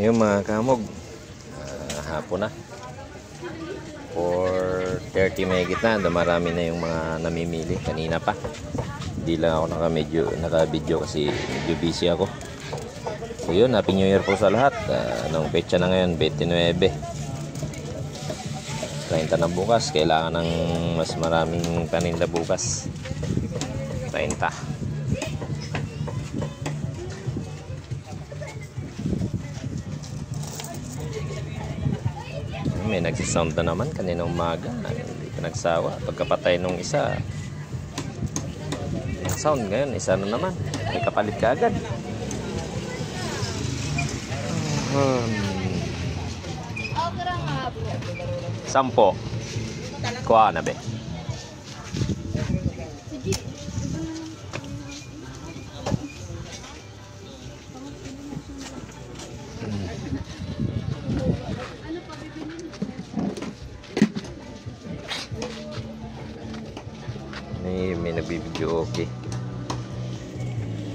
Yung mga kamog, hapon na. 4:30 may gitna, marami na yung mga namimili. Kanina pa. Hindi lang ako naka-video kasi medyo busy ako. So yun, Happy New Year po sa lahat. Anong petsa na ngayon? 29. 30 na bukas. Kailangan ng mas maraming paninda bukas. 30. May nagsisound na naman kanina umaga. Hindi ka nagsawa. Pagkapatay nung isa, yung sound ngayon, isa na naman. May kapalit ka agad. Sampo. Kuha na be. May nagbibideo, okay.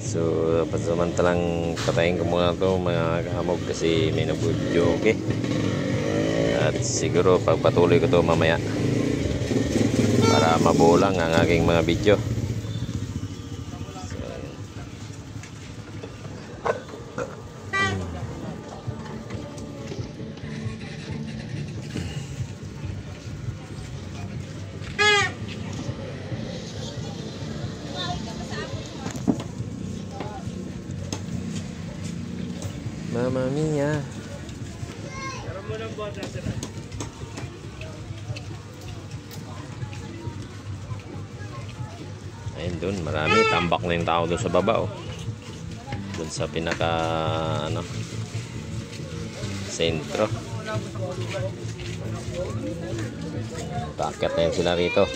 So pasamantalang patayin ko muna to mga kahamog kasi may nagbibideo, okay. At siguro pagpatuloy ko to mamaya para mabulang ang aking mga video. Mamma mia. Ayun dun, marami. Tambak na yung tao doon sa baba, oh. Doon sa pinaka, sentro. Paakyat na yun sila rito.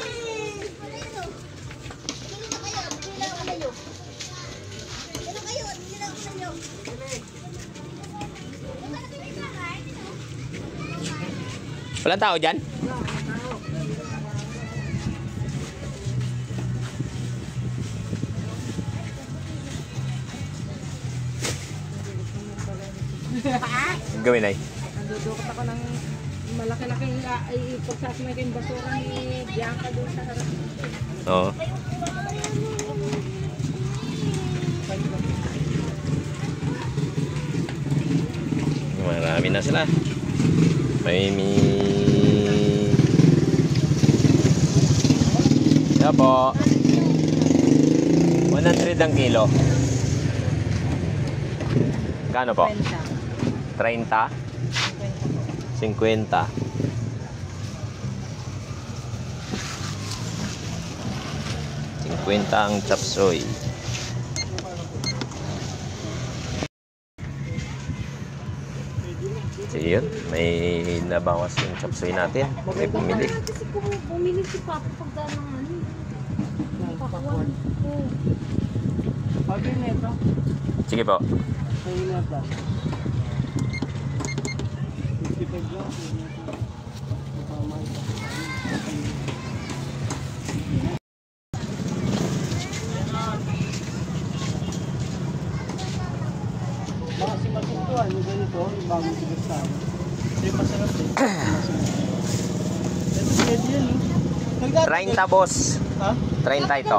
Walang tao dyan? Gawin ay. Nandudukot ako ng malaki-laking ipagsasimay ko yung basura ni Bianca doon sa harap. Oo. Marami na sila. May Yan po. 100 ang kilo. Kano po? 30? 50? 50 ang chop suey. So yun, may nabawas yung chop suey natin. May pumili. Kasi pumili si Papa pagdaan ng ano. Pakuan. Pagin nito. Sige po. Pagin nito. Kasi masuntuan yung ganito, yung bagong tigas sa amin. Hindi masarap eh. Pero pwede yun eh. 30 boss. Ha? 30 ito.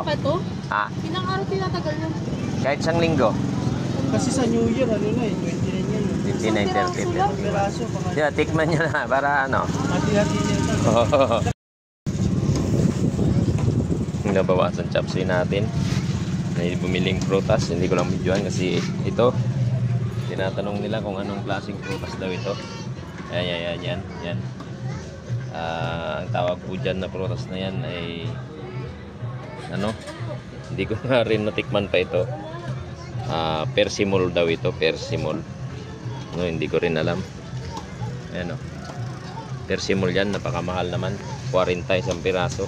Ha? Ilang araw tinatagal yun? Kahit isang linggo. Kasi sa New Year, ano na eh, 29 yan eh. 29, 30. Isang peraso. Diba, tikman nyo na para ano. Hati-hati niya ito. Nabawasan chop suey natin. May bumiling prutas. Hindi ko lang videoan kasi ito. Tinatanong nila kung anong klaseng prutas daw ito. Yan. Ang tawag po dyan na prutas na yan ay hindi ko na rin natikman pa ito. Persimol daw ito, persimol. Hindi ko rin alam. Ayan o. Persimol yan, napakamahal naman. 40 isang piraso.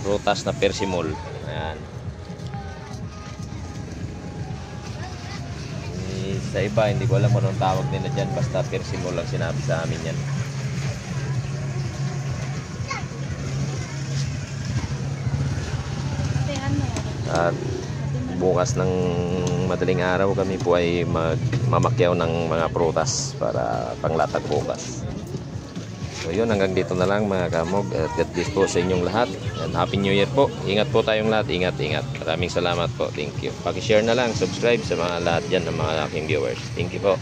Prutas na persimol. Ayan. Sa iba, hindi ko alam anong tawag nila dyan. Basta persimol lang sinabi sa amin yan. At bukas ng madaling araw kami po ay mamakyaw ng mga prutas para panglatag bukas. So yun, hanggang dito na lang mga kamog. At God bless po sa inyong lahat. And Happy New Year po. Ingat po tayong lahat. Ingat, ingat. Maraming salamat po. Thank you. Paki-share na lang, subscribe sa mga lahat dyan ng mga aking viewers. Thank you po.